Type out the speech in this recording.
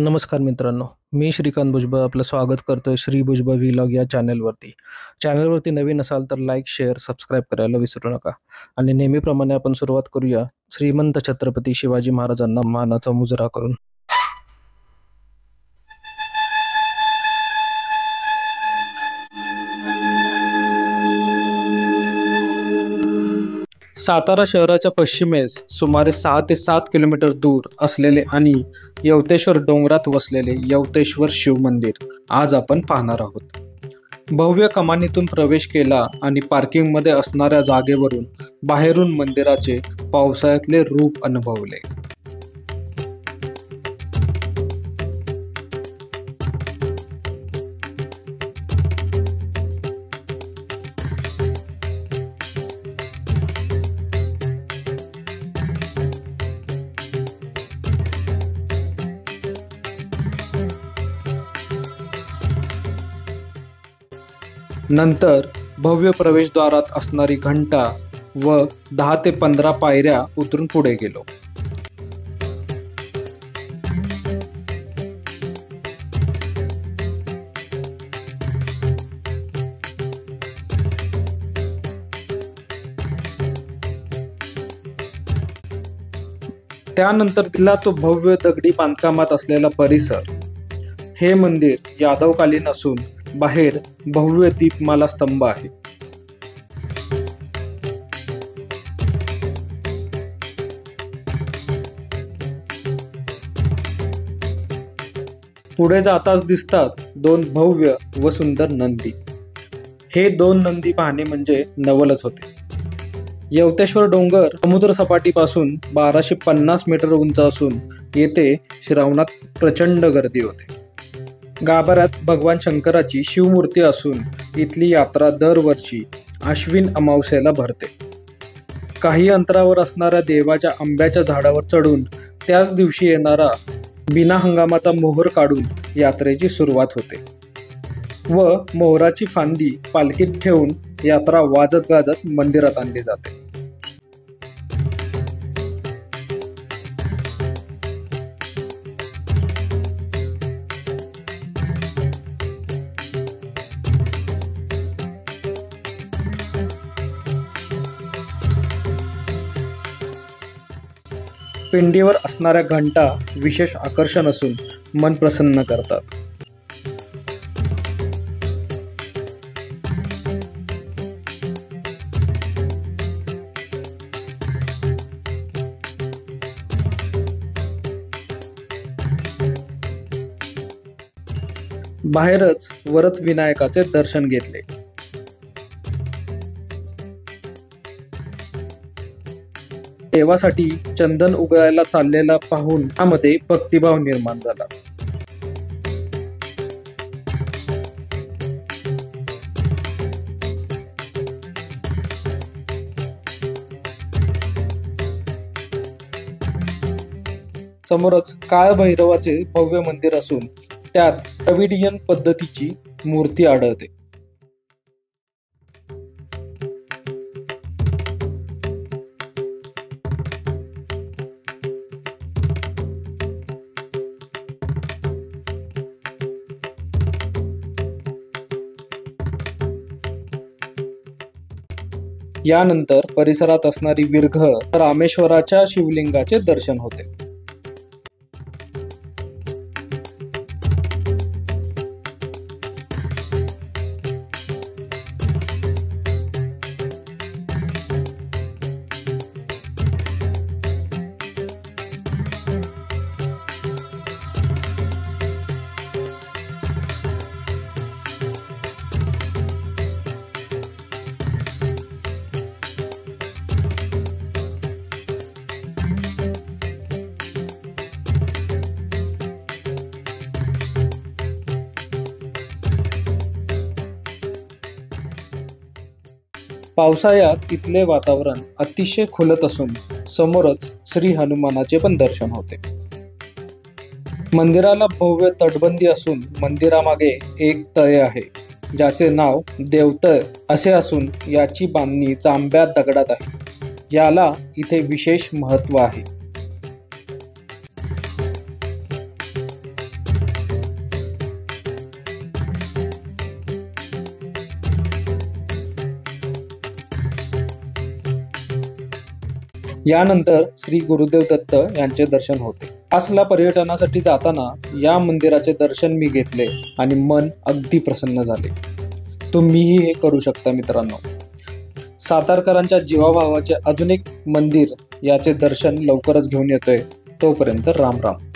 नमस्कार मित्रांनो, मी श्रीकांत भुजबळ आपलं स्वागत करतोय श्री भुजबळ व्लॉग या चॅनलवरती. चॅनलवरती नवीन असाल तर लाईक, शेअर, सबस्क्राईब करायला विसरू नका. आणि नेहमीप्रमाणे आपण सुरुवात करूया श्रीमंत छत्रपती शिवाजी महाराजांना मानाचा मुजरा करून. सातारा शहराच्या पश्चिमेस सुमारे 6 ते 7 किलोमीटर दूर असलेले आणि यवतेश्वर डोंगरात वसलेले यवतेश्वर शिव मंदिर आज आपण पाहणार आहोत. भव्य कमानीतून प्रवेश केला आणि पार्किंगमध्ये असणाऱ्या जागेवरून बाहेरून मंदिराचे पावसाळ्यातले रूप अनुभवले. नंतर भव्य प्रवेशद्वारात असणारी घंटा व 10 ते 15 पायऱ्या उतरून पुढे गेलो. त्यानंतर तिला तो भव्य दगडी बांधकामात असलेला परिसर. हे मंदिर यादवकालीन असून बाहेर भव्य दीपमाला स्तंभ आहे. पुढे जाताच दिसतात 2 भव्य व सुंदर नंदी. हे 2 नंदी पाहणे म्हणजे नवलच होते. यवतेश्वर डोंगर समुद्र सपाटीपासून 1250 मीटर उंच असून येथे श्रावणात प्रचंड गर्दी होते. गाभाऱ्यात भगवान शंकराची शिवमूर्ती असून इथली यात्रा दरवर्षी आश्विन अमावस्येला भरते. काही अंतरावर असणाऱ्या देवाच्या आंब्याच्या झाडावर चढून त्याच दिवशी येणारा बिना हंगामाचा मोहर काढून यात्रेची सुरुवात होते व मोहराची फांदी पालखीत ठेवून यात्रा वाजत गाजत मंदिरात आणली जाते. पिंडीवर असणाऱ्या घंटा विशेष आकर्षण असून मन प्रसन्न करतात. बाहेरच वरद विनायकाचे दर्शन घेतले. देवासाठी चंदन उगळायला चाललेला पाहून त्यामध्ये भक्तिभाव निर्माण झाला. समोरच काळभैरवाचे भव्य मंदिर असून त्यात द्रविडियन पद्धतीची मूर्ती आढळते. यानंतर परिसरात असणारी विरघ रामेश्वराच्या शिवलिंगाचे दर्शन होते. पावसाळ्यात इथले वातावरण अतिशय खुलत असून समोरच श्री हनुमानाचे पण दर्शन होते. मंदिराला भव्य तटबंदी असून मंदिरामागे एक तळे आहे ज्याचे नाव देवतळ असे असून याची बांधणी जांभ्या दगडात आहे. याला इथे विशेष महत्त्व आहे. यानंतर श्री गुरुदेव दत्त यांचे दर्शन होते. आसला पर्यटनासाठी जाताना या मंदिराचे दर्शन मी घेतले आणि मन अगदी प्रसन्न झाले. तुम्हीही हे करू शकता मित्रांनो. सातारकरांच्या जीवाभावाचे अजून एक मंदिर याचे दर्शन लवकरच घेऊन येतोय. तोपर्यंत राम राम.